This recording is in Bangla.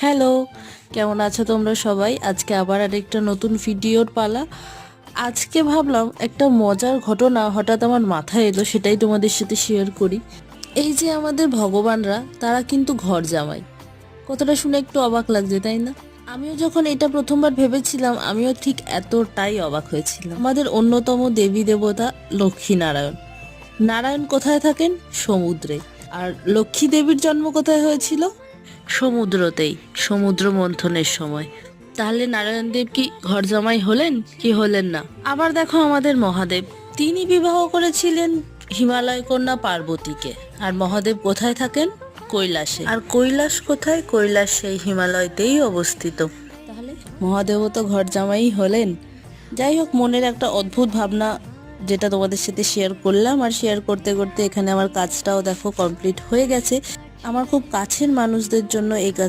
হ্যালো, কেমন আছো তোমরা সবাই? আজকে আবার আরেকটা নতুন ভিডিওর পালা। আজকে ভাবলাম একটা মজার ঘটনা হঠাৎ আমার মাথায় এলো, সেটাই তোমাদের সাথে শেয়ার করি। এই যে আমাদের ভগবানরা, তারা কিন্তু ঘর জামাই। কথাটা শুনে একটু অবাক লাগছে, তাই না? আমিও যখন এটা প্রথমবার ভেবেছিলাম, আমিও ঠিক এতটাই অবাক হয়েছিলাম। আমাদের অন্যতম দেবী দেবতা লক্ষ্মী নারায়ণ। নারায়ণ কোথায় থাকেন? সমুদ্রে। আর লক্ষ্মী দেবীর জন্ম কোথায় হয়েছিল? সমুদ্রতেই, সমুদ্র মন্থনের সময়। তাহলে নারায়ণ দেব কি ঘর জামাই হলেন কি হলেন না? আবার দেখো আমাদের মহাদেব, তিনি বিবাহ করেছিলেন হিমালয় কন্যা পার্বতীকে। আর মহাদেব কোথায় থাকেন? কৈলাসে। আর কৈলাস কোথায়? কৈলাস সেই হিমালয়তেই অবস্থিত। তাহলে মহাদেবও তো ঘর জামাই হলেন। যাই হোক, মনের একটা অদ্ভুত ভাবনা, যেটা তোমাদের সাথে শেয়ার করলাম। আর শেয়ার করতে করতে এখানে আমার কাজটাও দেখো কমপ্লিট হয়ে গেছে। আমার খুব কাছের মানুষদের জন্য এই কাজ